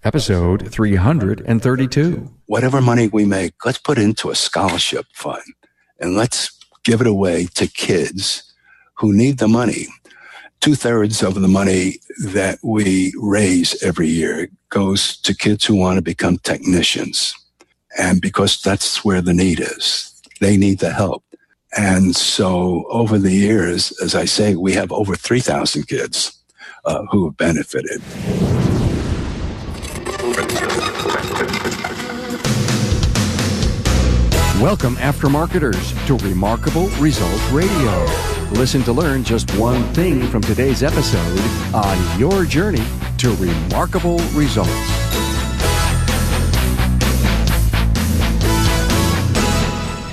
Episode 332. Whatever money we make, let's put it into a scholarship fund and let's give it away to kids who need the money. 2/3 of the money that we raise every year goes to kids who want to become technicians. And because that's where the need is. They need the help. And so over the years, as I say, we have over 3,000 kids who have benefited. Welcome, Aftermarketers, to Remarkable Results Radio. Listen to learn just one thing from today's episode on your journey to remarkable results.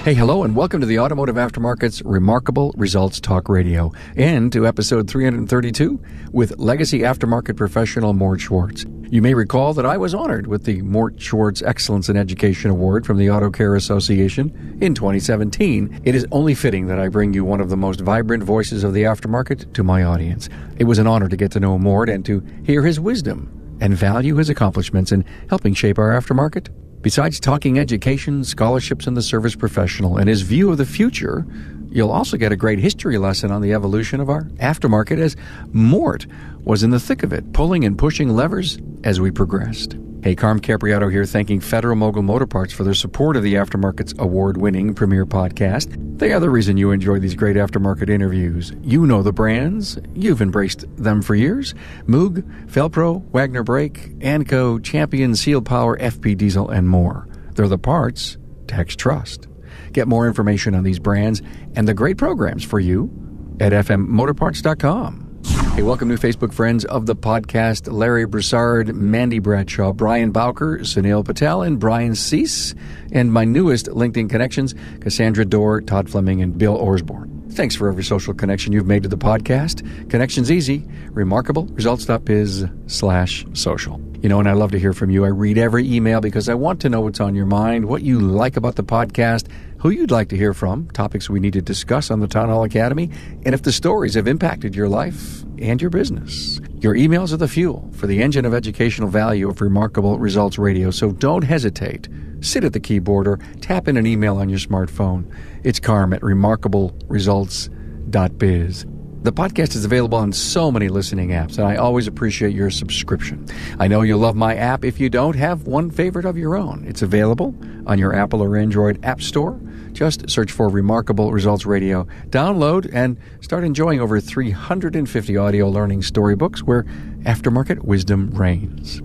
Hey, hello, and welcome to the Automotive Aftermarket's Remarkable Results Talk Radio, and to episode 332 with Legacy Aftermarket professional Mort Schwartz. You may recall that I was honored with the Mort Schwartz Excellence in Education Award from the Auto Care Association in 2017. It is only fitting that I bring you one of the most vibrant voices of the aftermarket to my audience. It was an honor to get to know Mort and to hear his wisdom and value his accomplishments in helping shape our aftermarket. Besides talking education, scholarships, and the service professional, and his view of the future, you'll also get a great history lesson on the evolution of our aftermarket as Mort was in the thick of it, pulling and pushing levers as we progressed. Hey, Carm Capriato here, thanking Federal Mogul Motor Parts for their support of the Aftermarket's award-winning premier podcast. They are the reason you enjoy these great aftermarket interviews. You know the brands. You've embraced them for years. Moog, Felpro, Wagner Brake, ANCO, Champion, Seal Power, FP Diesel, and more. They're the parts techs trust. Get more information on these brands and the great programs for you at fmmotorparts.com. Hey, welcome new Facebook friends of the podcast, Larry Broussard, Mandy Bradshaw, Brian Bowker, Sunil Patel, and Brian Cease, and my newest LinkedIn connections, Cassandra Dorr, Todd Fleming, and Bill Orsborn. Thanks for every social connection you've made to the podcast. Connection's easy. RemarkableResults.biz/social. You know, and I love to hear from you. I read every email because I want to know what's on your mind, what you like about the podcast, who you'd like to hear from, topics we need to discuss on the Town Hall Academy, and if the stories have impacted your life and your business. Your emails are the fuel for the engine of educational value of Remarkable Results Radio, so don't hesitate. Sit at the keyboard or tap in an email on your smartphone. It's Carm at remarkableresults.biz. The podcast is available on so many listening apps, and I always appreciate your subscription. I know you'll love my app. If you don't have one favorite of your own, it's available on your Apple or Android app store. Just search for Remarkable Results Radio. Download and start enjoying over 350 audio learning storybooks where aftermarket wisdom reigns.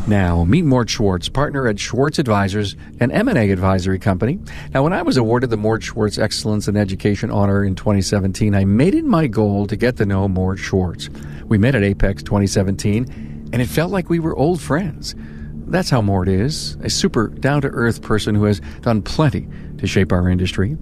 Now, meet Mort Schwartz, partner at Schwartz Advisors, an M&A advisory company. Now, when I was awarded the Mort Schwartz Excellence in Education honor in 2017, I made it my goal to get to know Mort Schwartz. We met at Apex 2017, and it felt like we were old friends. That's how Mort is, a super down-to-earth person who has done plenty to shape our industry.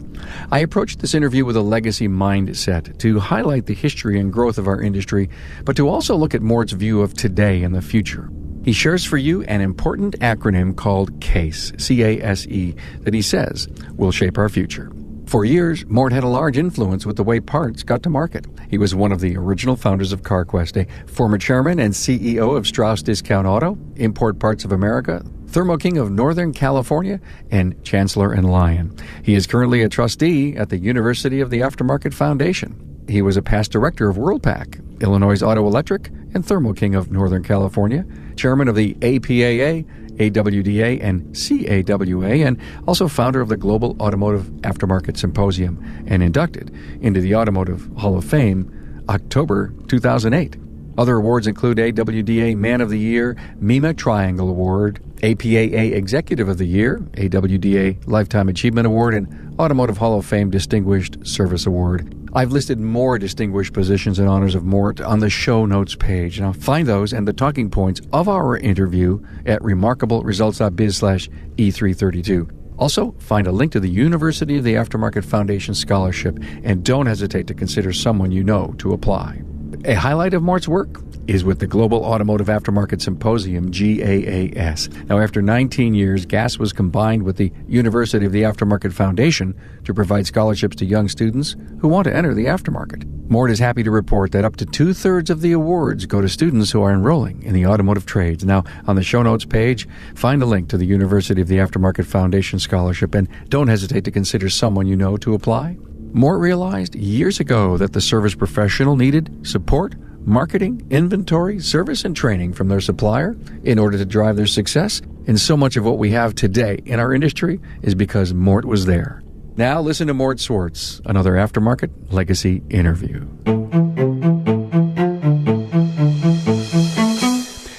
I approached this interview with a legacy mindset to highlight the history and growth of our industry, but to also look at Mort's view of today and the future. He shares for you an important acronym called CASE, C-A-S-E, that he says will shape our future. For years, Mort had a large influence with the way parts got to market. He was one of the original founders of CarQuest, a former chairman and CEO of Strauss Discount Auto, Import Parts of America, Thermo King of Northern California, and Chancellor and Lion. He is currently a trustee at the University of the Aftermarket Foundation. He was a past director of WORLDPAC, Illinois Auto Electric, and Thermo King of Northern California, chairman of the APAA, AWDA and CAWA, and also founder of the Global Automotive Aftermarket Symposium, and inducted into the Automotive Hall of Fame October 2008. Other awards include AWDA Man of the Year, MEMA Triangle Award, APAA Executive of the Year, AWDA Lifetime Achievement Award, and Automotive Hall of Fame Distinguished Service Award. I've listed more distinguished positions and honors of Mort on the show notes page. Now find those and the talking points of our interview at remarkableresults.biz/E332. Also, find a link to the University of the Aftermarket Foundation scholarship, and don't hesitate to consider someone you know to apply. A highlight of Mort's work is with the Global Automotive Aftermarket Symposium, GAAS. Now, after 19 years, GAAS was combined with the University of the Aftermarket Foundation to provide scholarships to young students who want to enter the aftermarket. Mort is happy to report that up to 2/3 of the awards go to students who are enrolling in the automotive trades. Now, on the show notes page, find a link to the University of the Aftermarket Foundation scholarship, and don't hesitate to consider someone you know to apply. Mort realized years ago that the service professional needed support, marketing, inventory, service, and training from their supplier in order to drive their success. And so much of what we have today in our industry is because Mort was there. Now listen to Mort Schwartz, another Aftermarket Legacy interview.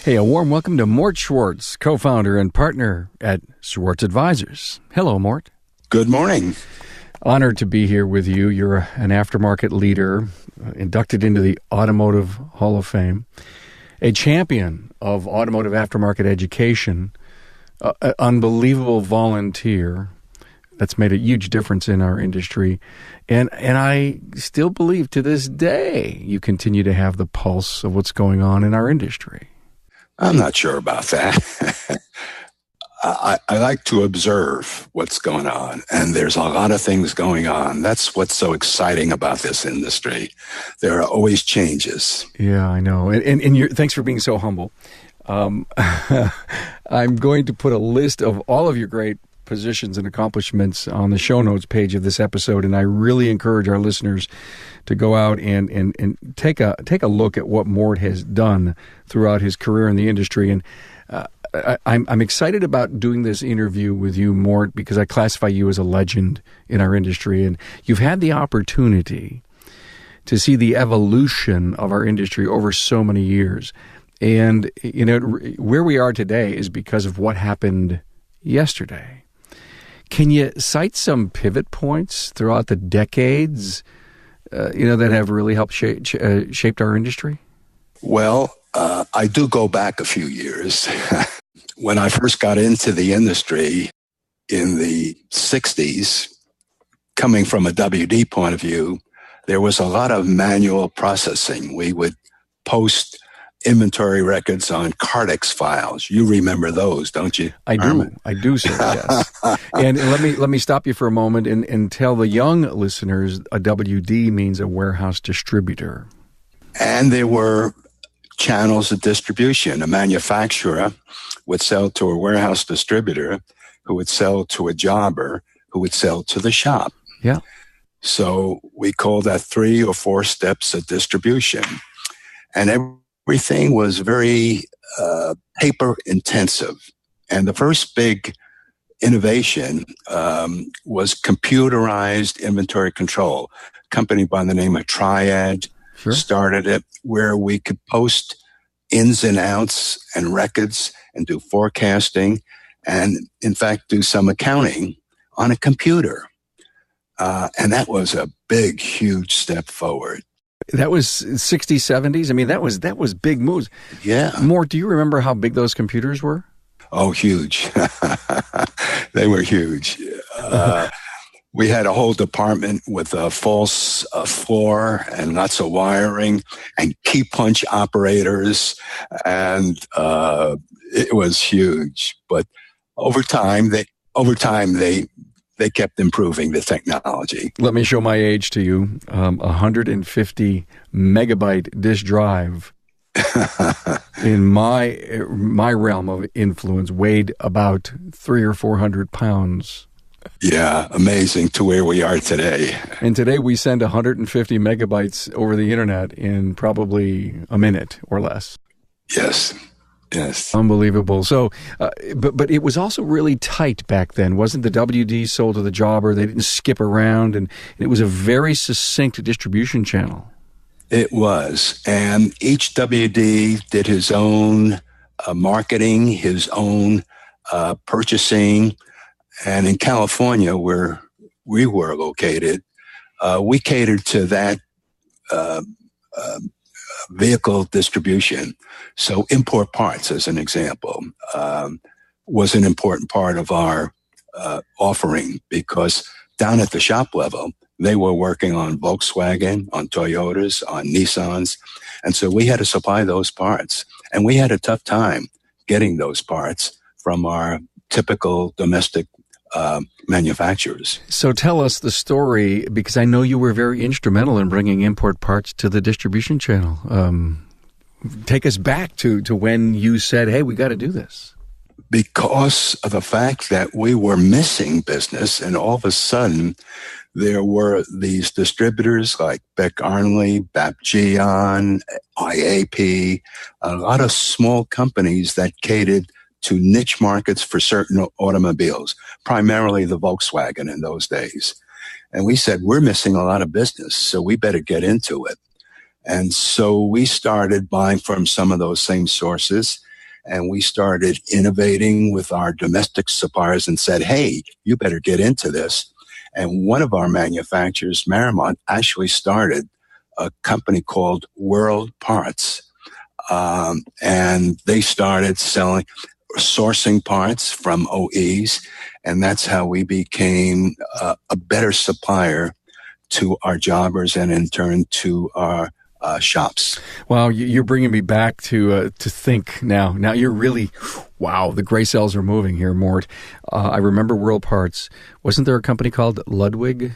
Hey, a warm welcome to Mort Schwartz, co-founder and partner at Schwartz Advisors. Hello, Mort. Good morning. Honored to be here with you. You're an aftermarket leader, inducted into the Automotive Hall of Fame, a champion of automotive aftermarket education, an unbelievable volunteer that's made a huge difference in our industry. And I still believe to this day you continue to have the pulse of what's going on in our industry. I'm not sure about that. I like to observe what's going on, and there's a lot of things going on. That's what's so exciting about this industry. There are always changes. Yeah, I know. And thanks for being so humble. I'm going to put a list of all of your great positions and accomplishments on the show notes page of this episode, and I really encourage our listeners to go out and take a look at what Mort has done throughout his career in the industry. And I'm excited about doing this interview with you, Mort, because I classify you as a legend in our industry, and you've had the opportunity to see the evolution of our industry over so many years. And, you know, where we are today is because of what happened yesterday. Can you cite some pivot points throughout the decades, that have really helped shaped our industry? Well, I do go back a few years. When I first got into the industry in the 60s, coming from a WD point of view, there was a lot of manual processing. We would post inventory records on Cardex files. You remember those, don't you? I do, sir, yes. And let me stop you for a moment and tell the young listeners a WD means a warehouse distributor. And there were channels of distribution. A manufacturer would sell to a warehouse distributor who would sell to a jobber who would sell to the shop. Yeah. So we call that 3 or 4 steps of distribution. And everything was very paper intensive. And the first big innovation was computerized inventory control. A company by the name of Triad started it, where we could post ins and outs and records and do forecasting and, in fact, do some accounting on a computer. And that was a big, huge step forward. That was 60s, 70s? I mean, that was big moves. Yeah. Mort, do you remember how big those computers were? Oh, huge. They were huge. We had a whole department with a false floor and lots of wiring and key punch operators, and it was huge. But over time, they kept improving the technology. Let me show my age to you. 150 megabyte disk drive in my realm of influence weighed about 300 or 400 pounds. Yeah, amazing to where we are today. And today we send 150 megabytes over the internet in probably a minute or less. Yes. Unbelievable. So, but it was also really tight back then. Wasn't the WD sold to the jobber? They didn't skip around, and it was a very succinct distribution channel. It was. And each WD did his own marketing, his own purchasing. And in California, where we were located, we catered to that vehicle distribution. So import parts, as an example, was an important part of our offering, because down at the shop level, They were working on Volkswagen, on Toyotas, on Nissans. And so we had to supply those parts. And we had a tough time getting those parts from our typical domestic manufacturers. So tell us the story, because I know you were very instrumental in bringing import parts to the distribution channel. Take us back to when you said, hey, we got to do this. Because of the fact that we were missing business, and all of a sudden there were these distributors like Beck Arnley, Bapgeon, IAP, a lot of small companies that catered to niche markets for certain automobiles, primarily the Volkswagen in those days. And we said, we're missing a lot of business, so we better get into it. And so we started buying from some of those same sources, and we started innovating with our domestic suppliers and said, hey, you better get into this. And one of our manufacturers, Marymount, actually started a company called World Parts. And they started sourcing parts from OEs. And that's how we became a better supplier to our jobbers and in turn to our shops. Wow, you're bringing me back to think now. Now you're really, wow, the gray cells are moving here, Mort. I remember World Parts. Wasn't there a company called Ludwig?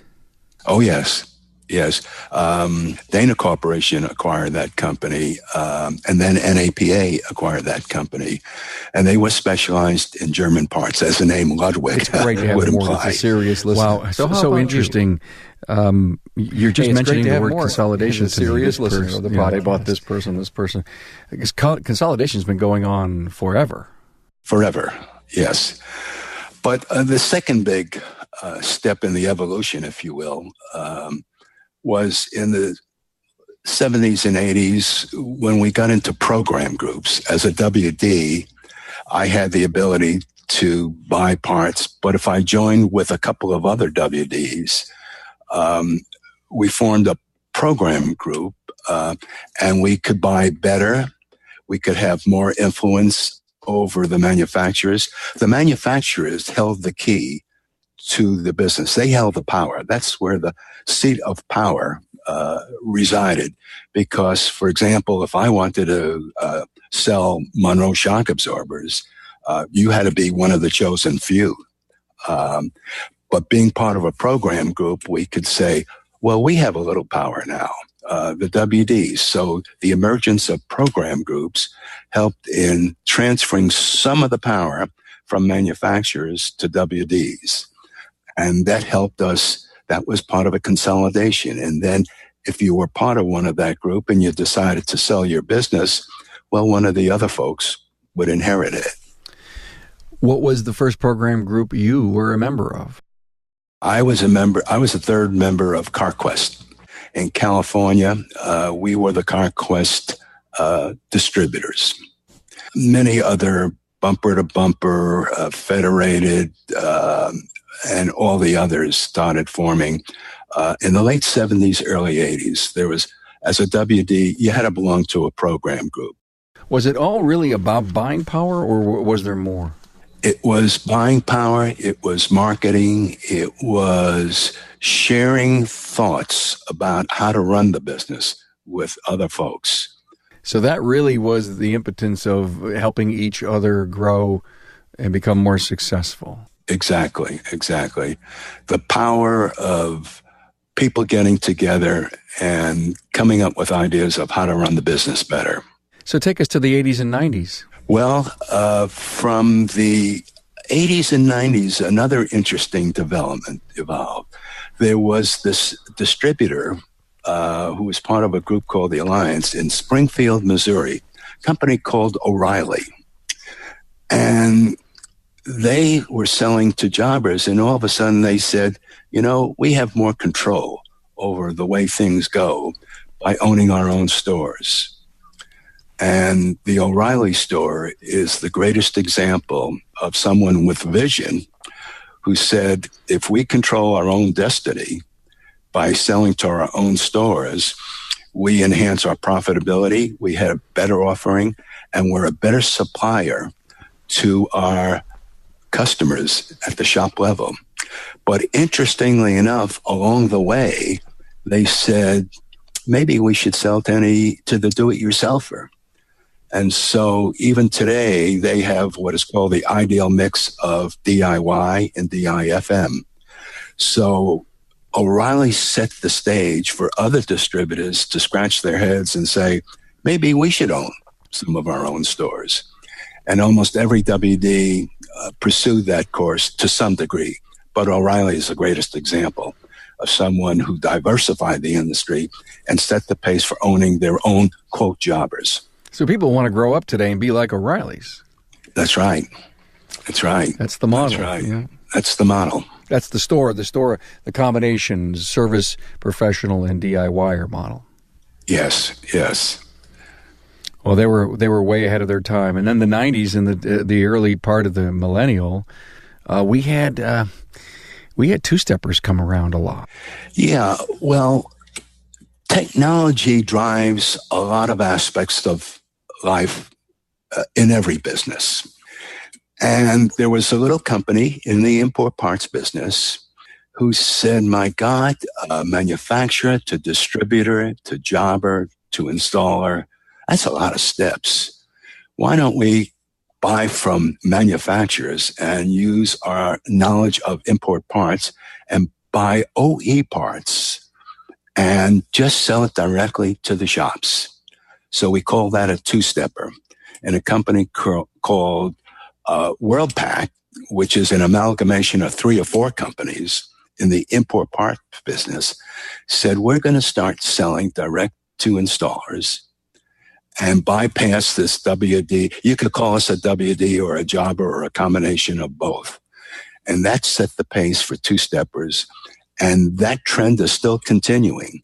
Oh, yes. Yes. Dana Corporation acquired that company, and then NAPA acquired that company. And they were specialized in German parts, as the name Ludwig it's great to have would Mort imply. as a serious listener. Wow, so interesting. You're just mentioning the word consolidation. Serious listener of the podcast. I bought this person. Because consolidation's been going on forever. Forever, yes. But the second big step in the evolution, if you will, was in the 70s and 80s when we got into program groups. As a WD, I had the ability to buy parts, but if I joined with a couple of other WDs, we formed a program group, and we could buy better. We could have more influence over the manufacturers. The manufacturers held the key to the business. They held the power. That's where the seat of power resided. Because, for example, if I wanted to sell Monroe shock absorbers, you had to be one of the chosen few. But being part of a program group, we could say, well, we have a little power now, the WDs. So the emergence of program groups helped in transferring some of the power from manufacturers to WDs. And that helped us. That was part of a consolidation. And then if you were part of one of that group and you decided to sell your business, well, one of the other folks would inherit it. What was the first program group you were a member of? I was a member. I was the third member of CarQuest in California. We were the CarQuest distributors. Many other bumper-to-bumper, Federated, and all the others started forming. In the late 70s, early 80s, there was, as a WD, you had to belong to a program group. Was it all really about buying power, or was there more? It was buying power, it was marketing, it was sharing thoughts about how to run the business with other folks. So that really was the impotence of helping each other grow and become more successful. Exactly. The power of people getting together and coming up with ideas of how to run the business better. So take us to the 80s and 90s. Well, from the 80s and 90s, another interesting development evolved. There was this distributor who was part of a group called the Alliance in Springfield, Missouri, a company called O'Reilly. And they were selling to jobbers, and all of a sudden they said, we have more control over the way things go by owning our own stores. And the O'Reilly store is the greatest example of someone with vision who said, if we control our own destiny by selling to our own stores, we enhance our profitability, we have a better offering, and we're a better supplier to our customers at the shop level. But interestingly enough, along the way, they said, maybe we should sell to the do-it-yourselfer. And so even today, they have what is called the ideal mix of DIY and DIFM. So O'Reilly set the stage for other distributors to scratch their heads and say, maybe we should own some of our own stores. And almost every WD pursued that course to some degree. But O'Reilly is the greatest example of someone who diversified the industry and set the pace for owning their own, quote, jobbers. So people want to grow up today and be like O'Reilly's. That's right. That's right. That's the model. That's right. Yeah. That's the model. That's the store, the combination, service, professional, and DIYer model. Yes, yes. Well, they were way ahead of their time. And then the 90s and the early part of the millennial, we had two-steppers come around a lot. Yeah, well, technology drives a lot of aspects of life in every business. And there was a little company in the import parts business who said, my God, manufacturer to distributor to jobber to installer, that's a lot of steps. Why don't we buy from manufacturers and use our knowledge of import parts and buy OE parts and just sell it directly to the shops? So we call that a two-stepper. And a company called WORLDPAC, which is an amalgamation of 3 or 4 companies in the import part business, said we're going to start selling direct to installers and bypass this WD. You could call us a WD or a jobber or a combination of both. And that set the pace for two-steppers. And that trend is still continuing.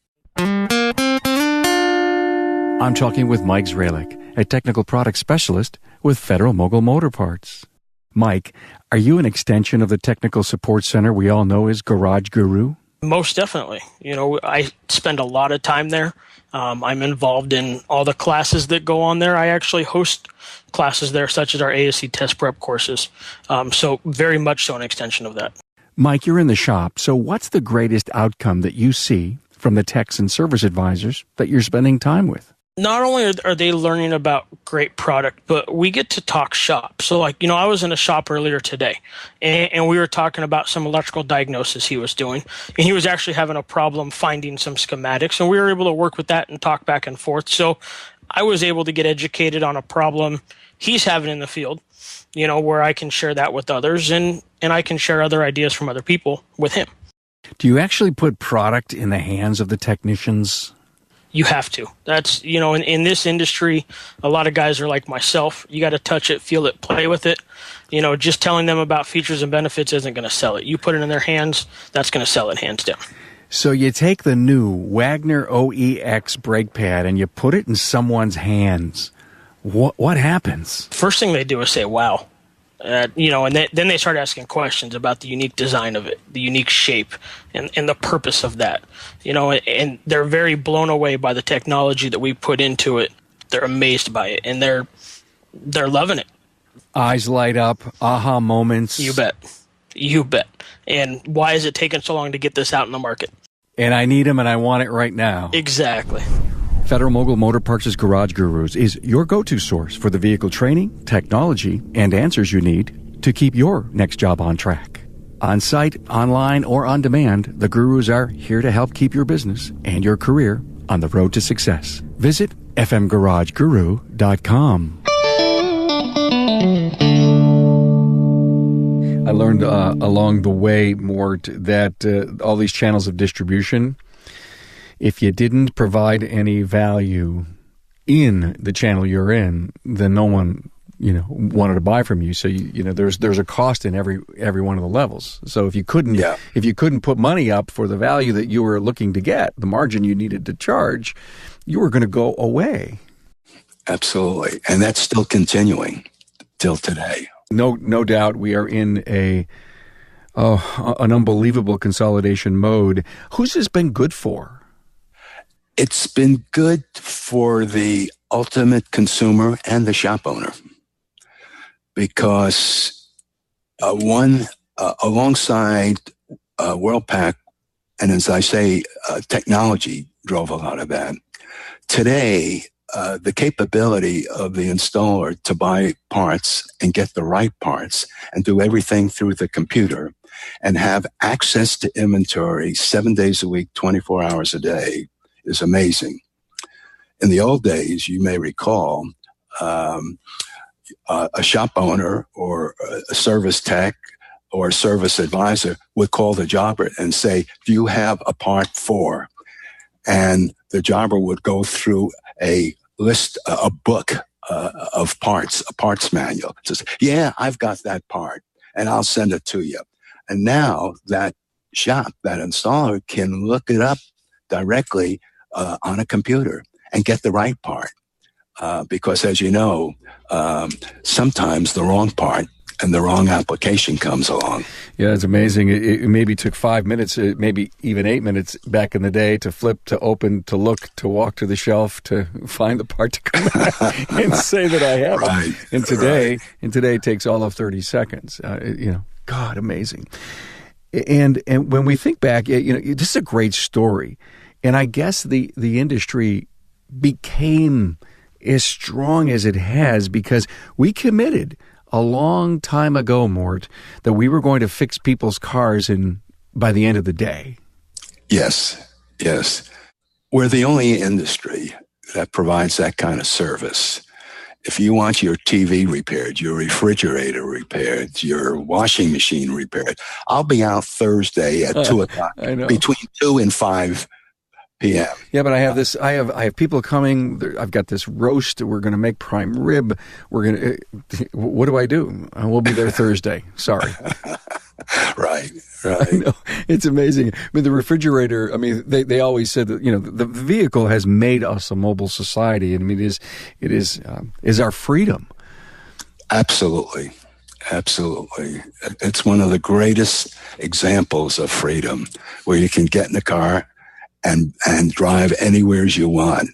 I'm talking with Mike Zralik, a technical product specialist with Federal Mogul Motor Parts. Mike, are you an extension of the technical support center we all know as Garage Guru? Most definitely. I spend a lot of time there. I'm involved in all the classes that go on there. I actually host classes there, such as our ASC test prep courses. So very much so an extension of that. Mike, you're in the shop. So what's the greatest outcome that you see from the techs and service advisors that you're spending time with? Not only are they learning about great product, but we get to talk shop. So I was in a shop earlier today and we were talking about some electrical diagnosis he was doing. And he was actually having a problem finding some schematics, and we were able to work with that and talk back and forth. So I was able to get educated on a problem he's having in the field, where I can share that with others and I can share other ideas from other people with him. Do you actually put product in the hands of the technicians? You have to. That's, in this industry, a lot of guys are like myself. You got to touch it, feel it, play with it. Just telling them about features and benefits isn't going to sell it. You put it in their hands, that's going to sell it hands down. So you take the new Wagner OEX brake pad and you put it in someone's hands. What happens? First thing they do is say, wow. And then they start asking questions about the unique design of it, the unique shape, and the purpose of that. And they're very blown away by the technology that we put into it. They're amazed by it, and they're loving it. Eyes light up, aha moments. You bet. And why is it taking so long to get this out in the market? And I need them, and I want it right now. Exactly. Federal Mogul Motor Parts' Garage Gurus is your go-to source for the vehicle training, technology, and answers you need to keep your next job on track. On-site, online, or on demand, the Gurus are here to help keep your business and your career on the road to success. Visit fmgarageguru.com. I learned along the way, Mort, that all these channels of distribution, if you didn't provide any value in the channel you're in, then no one, wanted to buy from you. So there's a cost in every one of the levels. So if you couldn't put money up for the value that you were looking to get, the margin you needed to charge, you were going to go away. Absolutely, and that's still continuing till today. No doubt, we are in an unbelievable consolidation mode. Who's this been good for? It's been good for the ultimate consumer and the shop owner, because alongside WORLDPAC, and as I say, technology drove a lot of that. Today, the capability of the installer to buy parts and get the right parts and do everything through the computer and have access to inventory 7 days a week, 24 hours a day is amazing. In the old days, you may recall, a shop owner or a service tech or a service advisor would call the jobber and say, do you have a part for? And the jobber would go through a list, a book of parts, a parts manual. It says, yeah, I've got that part and I'll send it to you. And now that shop, that installer can look it up directly on a computer and get the right part. Because as you know, sometimes the wrong part and the wrong application comes along. Yeah, it's amazing. It maybe took 5 minutes, maybe even 8 minutes back in the day to flip, to open, to look, to walk to the shelf, to find the part to come out and say that I have it. And today it takes all of 30 seconds. God, amazing. And when we think back, this is a great story. And I guess the industry became as strong as it has because we committed a long time ago, Mort, that we were going to fix people's cars by the end of the day. Yes. We're the only industry that provides that kind of service. If you want your TV repaired, your refrigerator repaired, your washing machine repaired, I'll be out Thursday at 2 o'clock, between 2 and 5 p.m. Yeah, but I have this. I have people coming. I've got this roast. We're going to make prime rib. We're going to. What do I do? We'll be there Thursday. Sorry. Right. I know. It's amazing. I mean, the refrigerator. I mean, they always said that the vehicle has made us a mobile society, and I mean, it is our freedom. Absolutely. It's one of the greatest examples of freedom, where you can get in a car and drive anywhere you want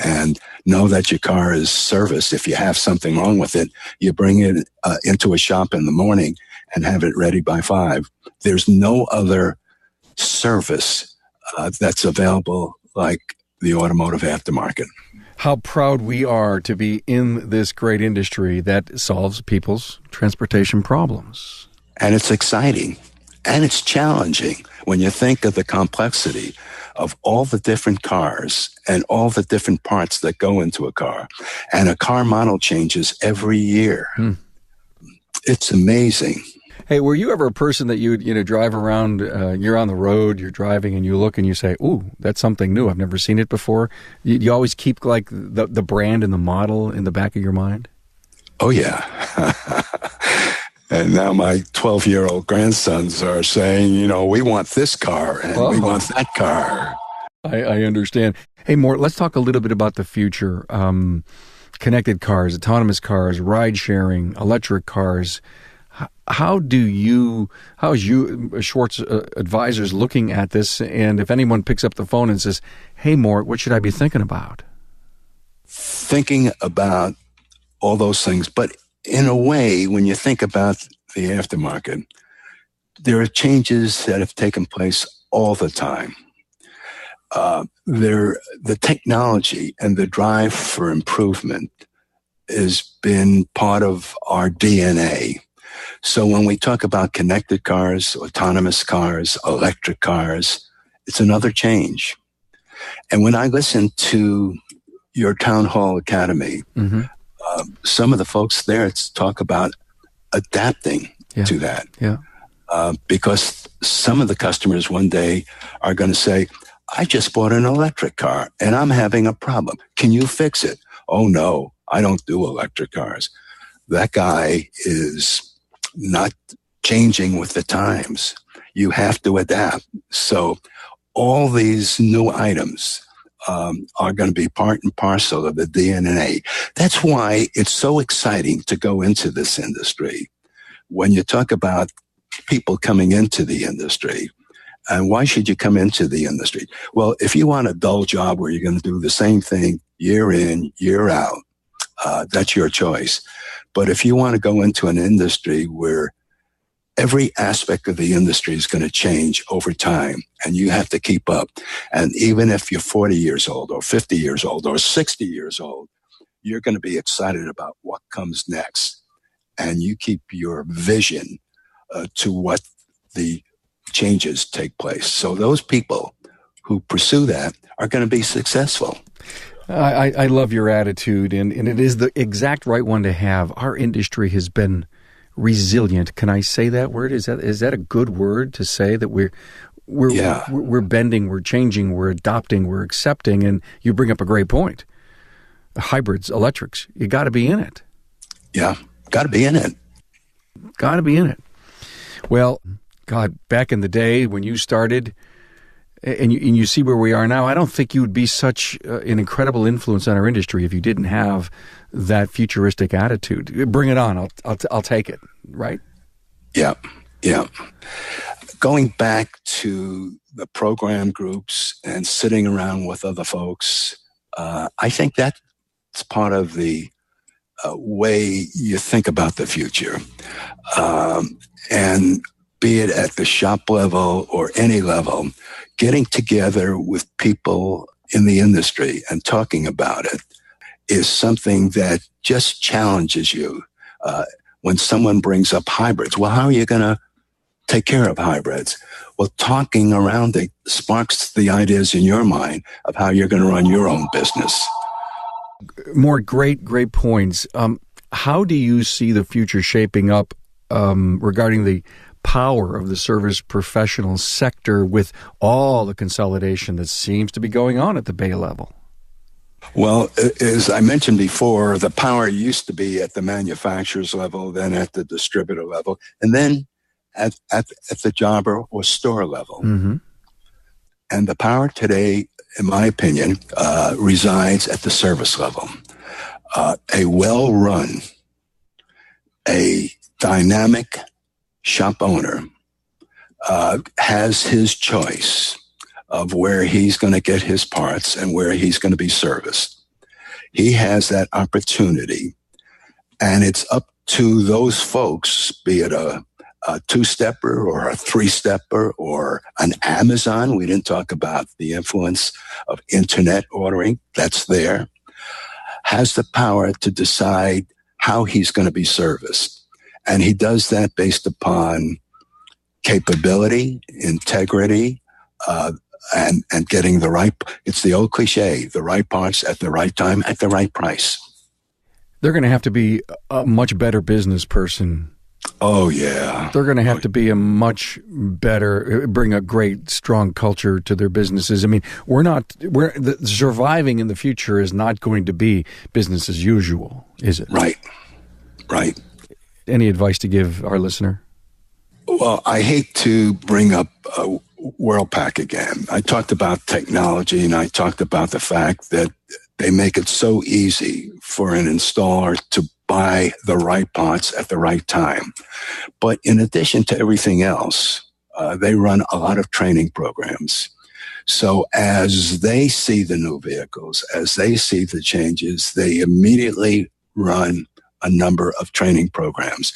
and know that your car is serviced. If you have something wrong with it, you bring it into a shop in the morning and have it ready by 5. There's no other service that's available like the automotive aftermarket. How proud we are to be in this great industry that solves people's transportation problems. And it's exciting and it's challenging when you think of the complexity of all the different cars and all the different parts that go into a car. And a car model changes every year. It's amazing. Hey, were you ever a person that you drive around, you're on the road, you're driving, and you look and you say, ooh, that's something new. I've never seen it before. You always keep like the brand and the model in the back of your mind? Oh, yeah. And now my 12-year-old grandsons are saying, we want this car and we want that car. I understand. Hey, Mort, let's talk a little bit about the future. Connected cars, autonomous cars, ride sharing, electric cars. How is Schwartz advisors looking at this? And if anyone picks up the phone and says, hey, Mort, what should I be thinking about? Thinking about all those things. But in a way, when you think about the aftermarket, there are changes that have taken place all the time. The technology and the drive for improvement has been part of our DNA. So when we talk about connected cars, autonomous cars, electric cars, it's another change. And when I listen to your Town Hall Academy, some of the folks there talk about adapting to that. Yeah. Because some of the customers one day are going to say, I just bought an electric car and I'm having a problem. Can you fix it? Oh, no, I don't do electric cars. That guy is not changing with the times. You have to adapt. So all these new items are going to be part and parcel of the DNA. That's why it's so exciting to go into this industry. When you talk about people coming into the industry, and why should you come into the industry? Well, if you want a dull job where you're going to do the same thing year in, year out, that's your choice. But if you want to go into an industry where every aspect of the industry is going to change over time, and you have to keep up. And even if you're 40 years old or 50 years old or 60 years old, you're going to be excited about what comes next. And you keep your vision to what the changes take place. So those people who pursue that are going to be successful. I love your attitude, and it is the exact right one to have. Our industry has been resilient. Can I say that word? Is that a good word to say, that we're bending, we're changing, we're adopting, we're accepting? And you bring up a great point. Hybrids, electrics, you got to be in it. Yeah, got to be in it. Got to be in it. Well, God, back in the day when you started, and you see where we are now, I don't think you would be such an incredible influence on our industry if you didn't have that futuristic attitude. Bring it on. I'll take it, right? Yeah. Going back to the program groups and sitting around with other folks, I think that's part of the way you think about the future. And be it at the shop level or any level, getting together with people in the industry and talking about it is something that just challenges you. When someone brings up hybrids, well, how are you going to take care of hybrids? Well, talking around it sparks the ideas in your mind of how you're going to run your own business. More great points. How do you see the future shaping up regarding the power of the service professional sector with all the consolidation that seems to be going on at the Bay level? Well, as I mentioned before, the power used to be at the manufacturer's level, then at the distributor level, and then at the jobber or store level. Mm-hmm. And the power today, in my opinion, resides at the service level. A well-run, a dynamic shop owner has his choice of where he's going to get his parts and where he's going to be serviced. He has that opportunity, and it's up to those folks, be it a two-stepper or a three-stepper or an Amazon. We didn't talk about the influence of internet ordering. That's there. Has the power to decide how he's going to be serviced. And he does that based upon capability, integrity, and getting the right, it's the old cliche, the right parts at the right time at the right price. They're going to have to be a much better business person. Oh, yeah. They're going to have to be a much better, bring a great, strong culture to their businesses. I mean, surviving in the future is not going to be business as usual, is it? Right. Any advice to give our listener? Well, I hate to bring up WORLDPAC again. I talked about technology, and I talked about the fact that they make it so easy for an installer to buy the right parts at the right time. But in addition to everything else, they run a lot of training programs. So as they see the new vehicles, as they see the changes, they immediately run a number of training programs.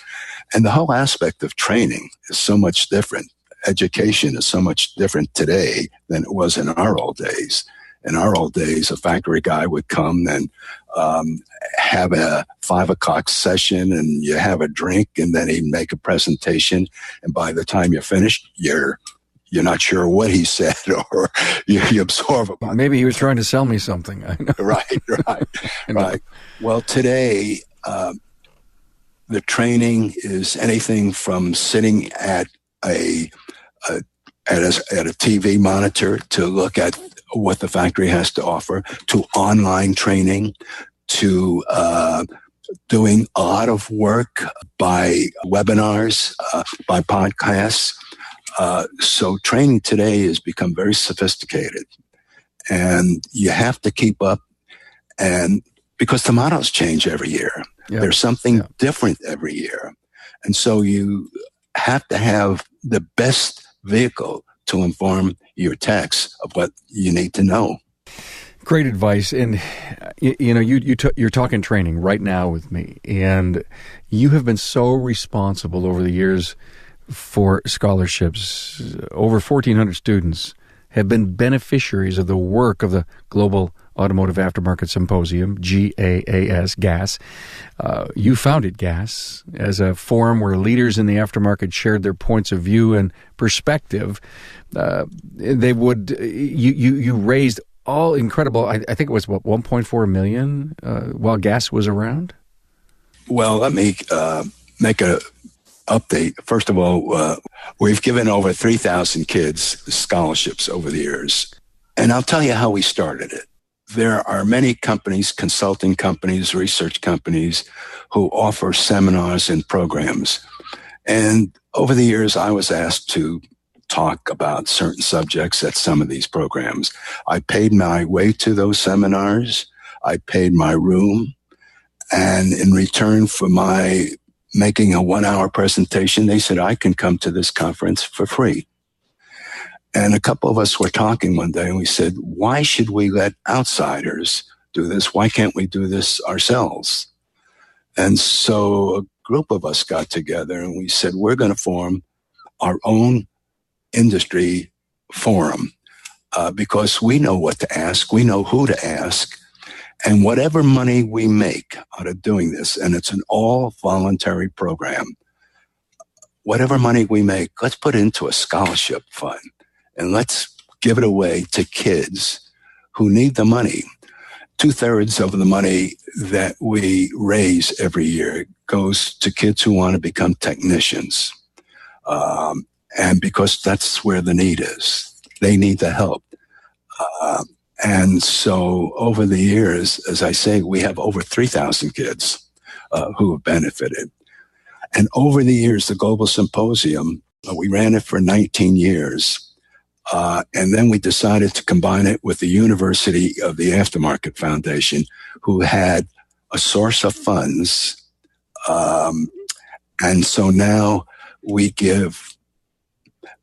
And the whole aspect of training is so much different. Education is so much different today than it was in our old days. In our old days, a factory guy would come and have a 5 o'clock session, and you have a drink, and then he'd make a presentation. And by the time you're finished, you're not sure what he said, or you absorb it. Maybe he was trying to sell me something. I know. Right. Well, today, the training is anything from sitting at a TV monitor to look at what the factory has to offer, to online training, to doing a lot of work by webinars, by podcasts. So training today has become very sophisticated, and you have to keep up, and because the models change every year. Yeah. There's something different every year. And so you have to have the best vehicle to inform your techs of what you need to know. Great advice. And, you're talking training right now with me, and you have been so responsible over the years for scholarships. Over 1,400 students have been beneficiaries of the work of the Global Automotive Aftermarket Symposium, GAAS. You founded GAAS as a forum where leaders in the aftermarket shared their points of view and perspective. You raised all incredible, I think it was, $1.4 million while GAAS was around? Well, let me make a update. First of all, we've given over 3,000 kids scholarships over the years. And I'll tell you how we started it. There are many companies, consulting companies, research companies, who offer seminars and programs. And over the years, I was asked to talk about certain subjects at some of these programs. I paid my way to those seminars. I paid my room. And in return for my making a 1-hour presentation, they said, I can come to this conference for free. And a couple of us were talking one day and we said, why should we let outsiders do this? Why can't we do this ourselves? And so a group of us got together and we said, we're going to form our own industry forum because we know what to ask. We know who to ask. And whatever money we make out of doing this, and it's an all voluntary program, whatever money we make, let's put it into a scholarship fund and let's give it away to kids who need the money. 2/3 of the money that we raise every year goes to kids who want to become technicians. And because that's where the need is. They need the help. And so over the years, as I say, we have over 3,000 kids who have benefited. And over the years, the Global Symposium, we ran it for 19 years. And then we decided to combine it with the University of the Aftermarket Foundation, who had a source of funds. And so now we give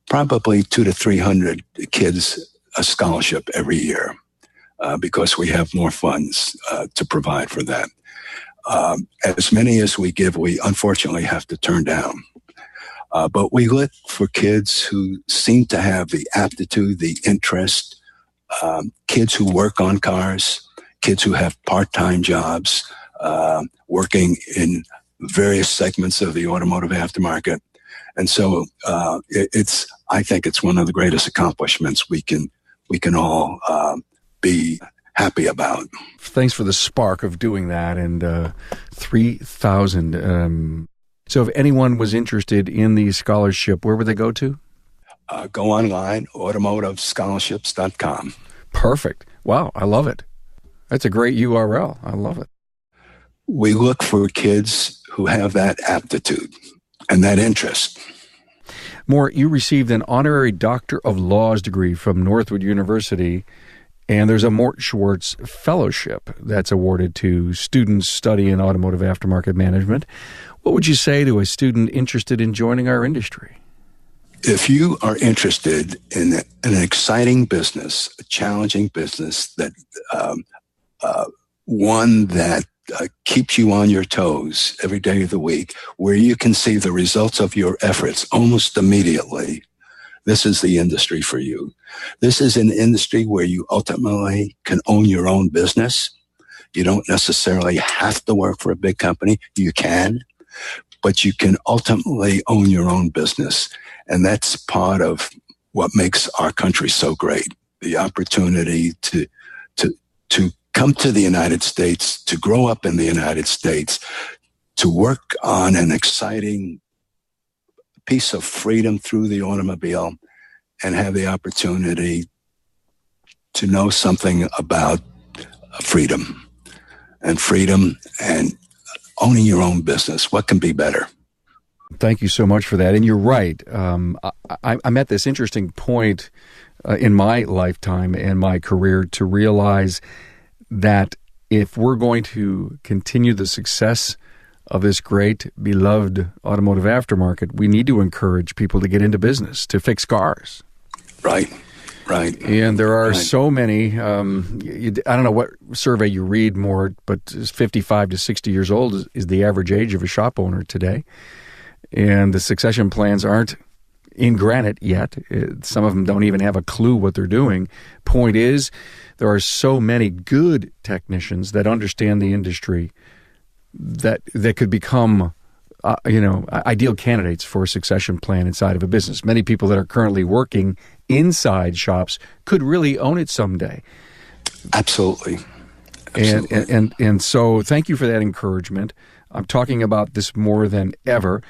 probably 200 to 300 kids a scholarship every year. Because we have more funds to provide for that. As many as we give, we unfortunately have to turn down. But we look for kids who seem to have the aptitude, the interest, kids who work on cars, kids who have part-time jobs, working in various segments of the automotive aftermarket. And so I think it's one of the greatest accomplishments we can all be happy about. Thanks for the spark of doing that. And 3,000. So if anyone was interested in the scholarship, where would they go to? Go online, automotivescholarships.com. Perfect. Wow, I love it. That's a great URL. I love it. We look for kids who have that aptitude and that interest. Mort, you received an honorary Doctor of Laws degree from Northwood University. And there's a Mort Schwartz Fellowship that's awarded to students studying automotive aftermarket management. What would you say to a student interested in joining our industry? If you are interested in an exciting business, a challenging business, that one that keeps you on your toes every day of the week, where you can see the results of your efforts almost immediately, this is the industry for you. This is an industry where you ultimately can own your own business. You don't necessarily have to work for a big company. You can, but you can ultimately own your own business. And that's part of what makes our country so great. The opportunity to come to the United States, to grow up in the United States, to work on an exciting piece of freedom through the automobile, and have the opportunity to know something about freedom and owning your own business. What can be better? Thank you so much for that. And you're right. I'm at this interesting point in my lifetime and my career to realize that if we're going to continue the success of this great, beloved automotive aftermarket, we need to encourage people to get into business, to fix cars. Right. And there are so many, I don't know what survey you read, Mort, but 55 to 60 years old is the average age of a shop owner today. And the succession plans aren't in granite yet. Some of them don't even have a clue what they're doing. Point is, there are so many good technicians that understand the industry that could become ideal candidates for a succession plan inside of a business. Many people that are currently working inside shops could really own it someday. Absolutely. And so thank you for that encouragement. I'm talking about this more than ever,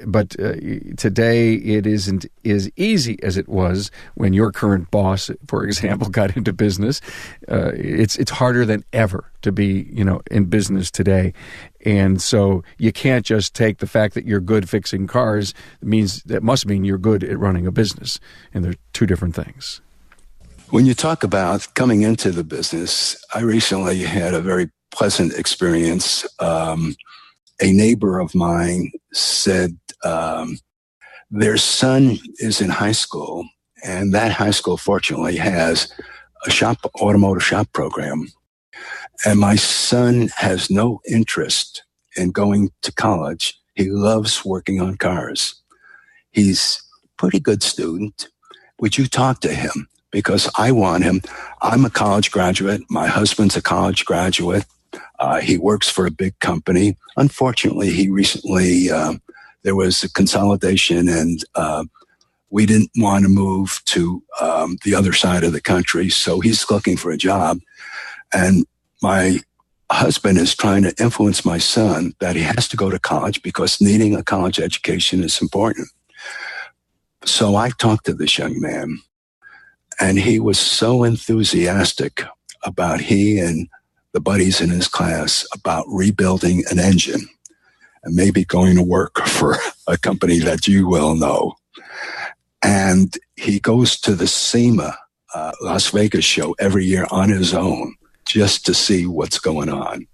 but today it isn't as easy as it was when your current boss, for example, got into business. It's harder than ever to be, in business today. And so you can't just take the fact that you're good fixing cars. That must mean you're good at running a business. And they're two different things. When you talk about coming into the business, I recently had a very pleasant experience. A neighbor of mine said their son is in high school, and that high school fortunately has a automotive shop program. And my son has no interest in going to college. He loves working on cars. He's a pretty good student. Would you talk to him? Because I want him. I'm a college graduate. My husband's a college graduate. He works for a big company. Unfortunately, he recently, there was a consolidation, and we didn't want to move to the other side of the country. So he's looking for a job. And my husband is trying to influence my son that he has to go to college because needing a college education is important. So I talked to this young man, and he was so enthusiastic about he and the buddies in his class about rebuilding an engine and maybe going to work for a company that you well know. And he goes to the SEMA Las Vegas show every year on his own just to see what's going on.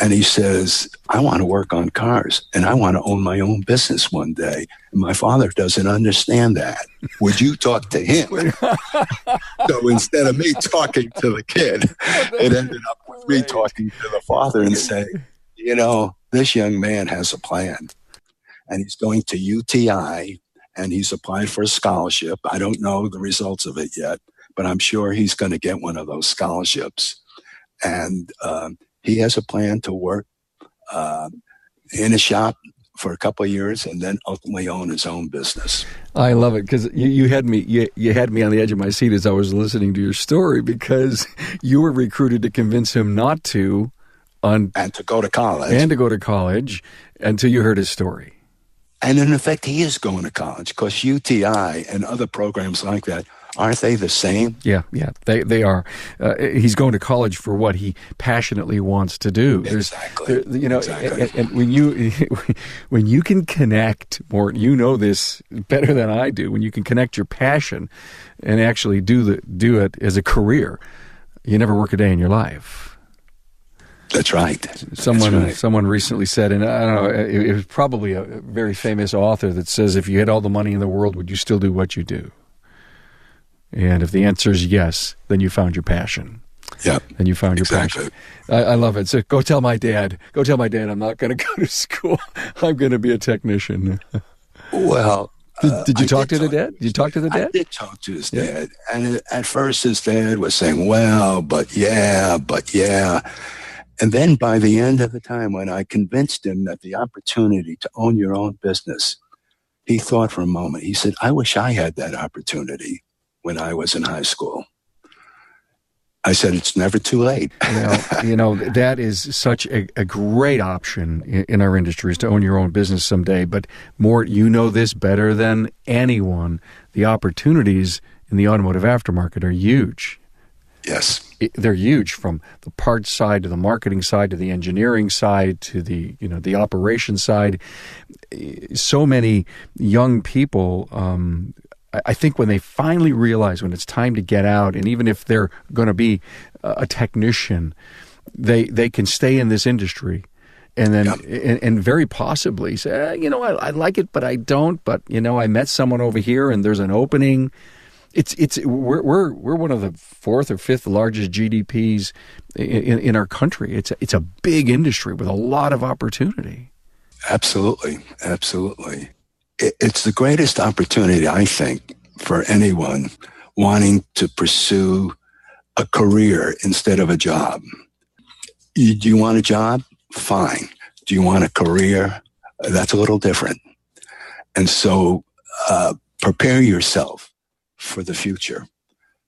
And he says, I want to work on cars and I want to own my own business one day. And my father doesn't understand that. Would you talk to him? So instead of me talking to the kid, it ended up with me talking to the father and saying, this young man has a plan. And he's going to UTI and he's applied for a scholarship. I don't know the results of it yet, but I'm sure he's going to get one of those scholarships. And he has a plan to work in a shop for a couple of years and then ultimately own his own business. I love it because you had me on the edge of my seat as I was listening to your story because you were recruited to convince him not to and to go to college until you heard his story. And in effect, he is going to college because UTI and other programs like that, aren't they the same? Yeah, they are. He's going to college for what he passionately wants to do. Exactly. Exactly. And when you can connect, Mort, you know this better than I do. When you can connect your passion and actually do it as a career, you never work a day in your life. That's right. Someone recently said, and I don't know, it was probably a very famous author that says, if you had all the money in the world, would you still do what you do? And if the answer is yes, then you found your passion. Yeah. Then you found your passion. I love it. So go tell my dad I'm not going to go to school. I'm going to be a technician. Well, did you talk to the dad? Did you talk to the dad? I did talk to his dad. And at first his dad was saying, well, but yeah. And then by the end of the time, when I convinced him that the opportunity to own your own business, he thought for a moment. He said, I wish I had that opportunity when I was in high school. I said, it's never too late. That is such a great option in our industry is to own your own business someday. But Mort, you know this better than anyone. The opportunities in the automotive aftermarket are huge. Yes. They're huge, from the parts side to the marketing side to the engineering side to the operations side. So many young people, I think when they finally realize when it's time to get out, and even if they're going to be a technician, they can stay in this industry and then and very possibly say, I like it, but I don't. But I met someone over here, and there's an opening. We're one of the fourth or fifth largest GDPs in our country. It's a big industry with a lot of opportunity. Absolutely. it's the greatest opportunity, I think, for anyone wanting to pursue a career instead of a job. Do you want a job? Fine. Do you want a career? That's a little different. And so prepare yourself for the future,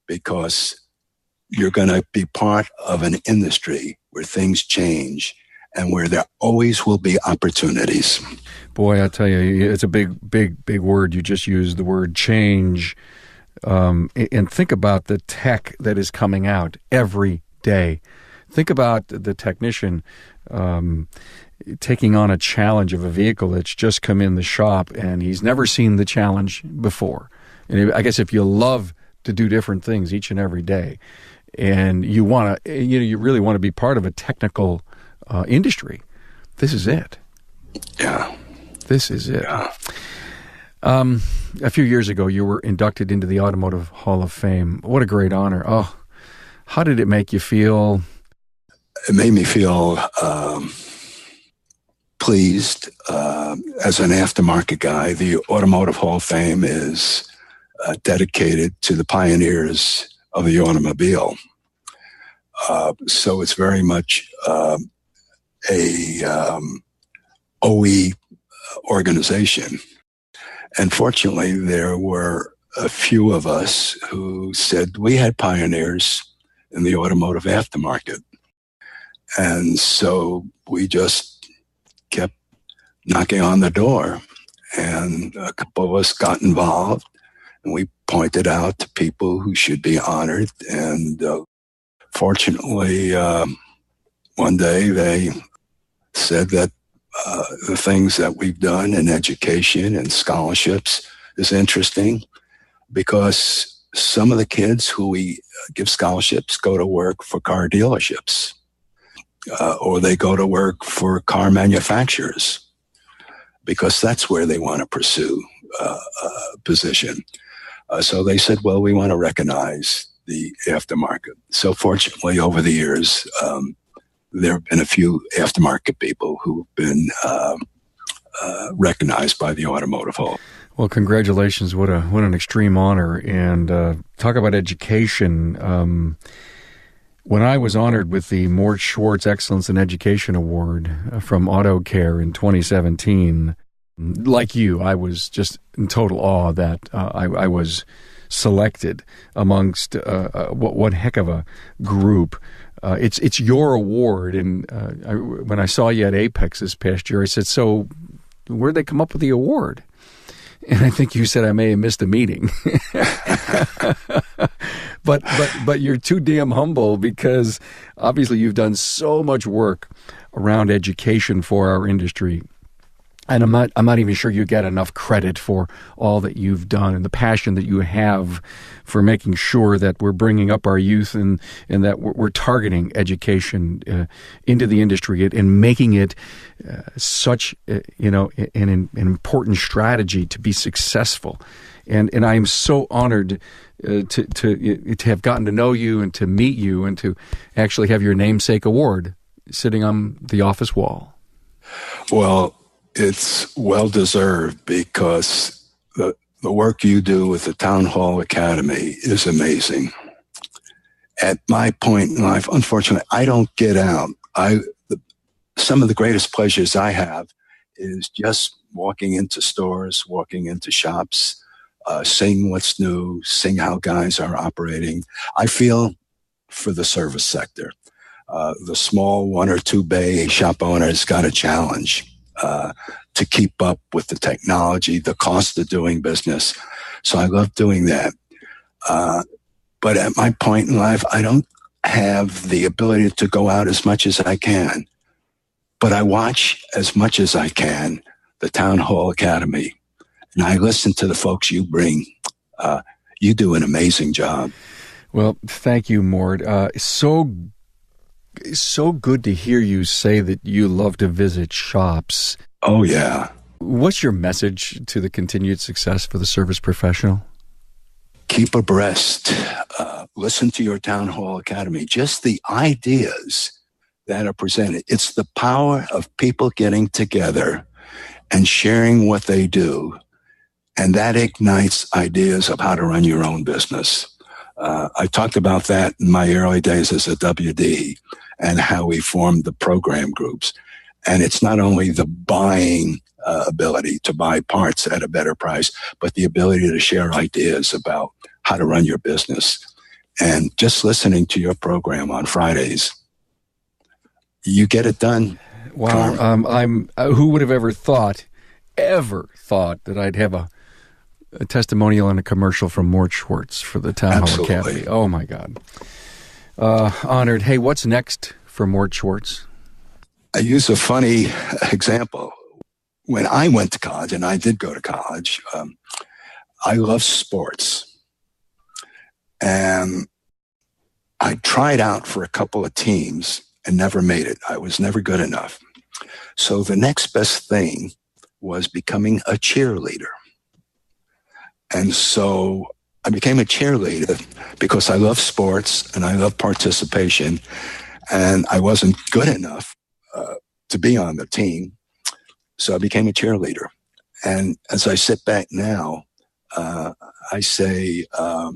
because you're going to be part of an industry where things change and where there always will be opportunities. Boy, I tell you, it's a big word. You just used the word change. And think about the tech that is coming out every day. Think about the technician taking on a challenge of a vehicle that's just come in the shop and he's never seen the challenge before. And I guess if you love to do different things each and every day, and you want to, you really want to be part of a technical industry, this is it. Yeah. This is it. Yeah. A few years ago, you were inducted into the Automotive Hall of Fame. What a great honor. Oh, how did it make you feel? It made me feel pleased. As an aftermarket guy, the Automotive Hall of Fame is dedicated to the pioneers of the automobile. So it's very much a OE organization. And fortunately, there were a few of us who said we had pioneers in the automotive aftermarket. And so we just kept knocking on the door, and a couple of us got involved, and we pointed out to people who should be honored. And fortunately, one day they said that the things that we've done in education and scholarships is interesting, because some of the kids who we give scholarships go to work for car dealerships, or they go to work for car manufacturers, because that's where they want to pursue a position. So they said, well, we want to recognize the aftermarket. So fortunately, over the years, there have been a few aftermarket people who've been recognized by the Automotive Hall. Well, congratulations. What an extreme honor. And talk about education. When I was honored with the Mort Schwartz Excellence in Education Award from AutoCare in 2017, like you, I was just in total awe that I was selected amongst one heck of a group. It's your award, and when I saw you at Apex this past year, I said, so where'd they come up with the award? And I think you said I may have missed a meeting. But you're too damn humble, because obviously you've done so much work around education for our industry. And I'm not even sure you get enough credit for all that you've done and the passion that you have for making sure that we're bringing up our youth and that we're targeting education into the industry and making it such an important strategy to be successful. And I am so honored to have gotten to know you and to meet you and to actually have your namesake award sitting on the office wall. Well, it's well-deserved, because the work you do with the Town Hall Academy is amazing. At my point in life, unfortunately, I don't get out. Some of the greatest pleasures I have is just walking into stores, walking into shops, seeing what's new, seeing how guys are operating. I feel for the service sector. The small 1 or 2 bay shop owner has got a challenge to keep up with the technology, the cost of doing business. So I love doing that. But at my point in life, I don't have the ability to go out as much as I can. But I watch as much as I can the Town Hall Academy, and I listen to the folks you bring. You do an amazing job. Well, thank you, Mort. So good to hear you say that you love to visit shops. Oh, yeah. What's your message to the continued success for the service professional? Keep abreast. Listen to your Town Hall Academy. Just the ideas that are presented. It's the power of people getting together and sharing what they do And that ignites ideas of how to run your own business. I talked about that in my early days as a WD and how we formed the program groups. And it's not only the buying ability to buy parts at a better price, but the ability to share ideas about how to run your business. And just listening to your program on Fridays, you get it done. Wow. Who would have ever thought that I'd have a testimonial and a commercial from Mort Schwartz for the Town Hall Academy. Oh, my God. Honored. Hey, what's next for Mort Schwartz? I use a funny example. When I went to college, and I did go to college, I love sports. And I tried out for a couple of teams and never made it. I was never good enough. So the next best thing was becoming a cheerleader. And so I became a cheerleader because I love sports and I love participation. And I wasn't good enough to be on the team. So I became a cheerleader. And as I sit back now, I say, I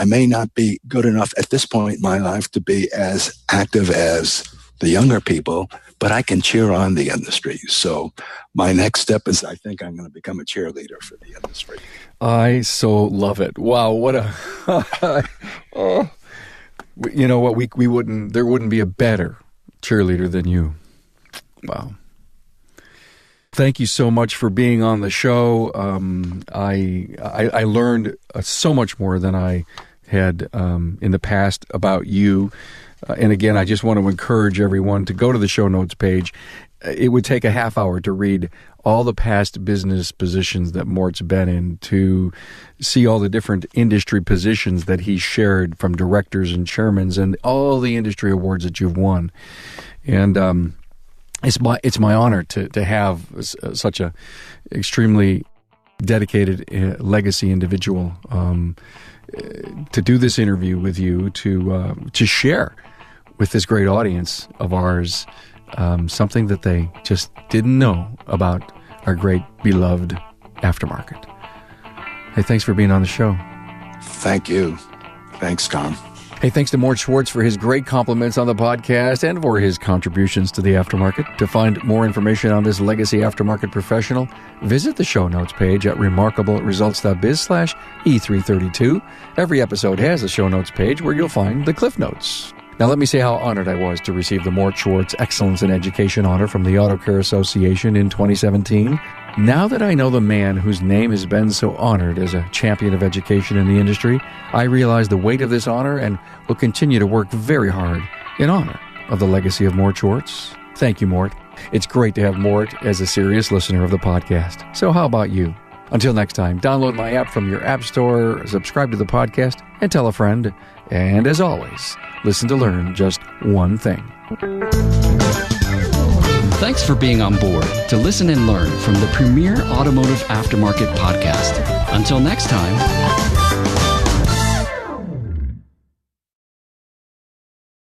may not be good enough at this point in my life to be as active as the younger people, but I can cheer on the industry. So my next step is I think I'm going to become a cheerleader for the industry. I so love it. Wow, what a you know what, there wouldn't be a better cheerleader than you. Wow. Thank you so much for being on the show. I learned so much more than I had in the past about you. And again, I just want to encourage everyone to go to the show notes page. It would take a half hour to read all the past business positions that Mort's been in, to see all the different industry positions that he shared, from directors and chairmans and all the industry awards that you've won. And it's my honor to have such a extremely dedicated legacy individual to do this interview with you, to share with this great audience of ours something that they just didn't know about our great beloved aftermarket. Hey, thanks for being on the show. Thank you. Thanks, Tom. Hey, thanks to Mort Schwartz for his great compliments on the podcast and for his contributions to the aftermarket. To find more information on this legacy aftermarket professional, visit the show notes page at remarkableresults.biz/E332. Every episode has a show notes page where you'll find the Cliff Notes. Now, let me say how honored I was to receive the Mort Schwartz Excellence in Education Honor from the Auto Care Association in 2017. Now that I know the man whose name has been so honored as a champion of education in the industry, I realize the weight of this honor and will continue to work very hard in honor of the legacy of Mort Schwartz. Thank you, Mort. It's great to have Mort as a serious listener of the podcast. So how about you? Until next time, download my app from your app store, subscribe to the podcast, and tell a friend. And as always, listen to learn just one thing. Thanks for being on board to listen and learn from the premier Automotive Aftermarket podcast. Until next time.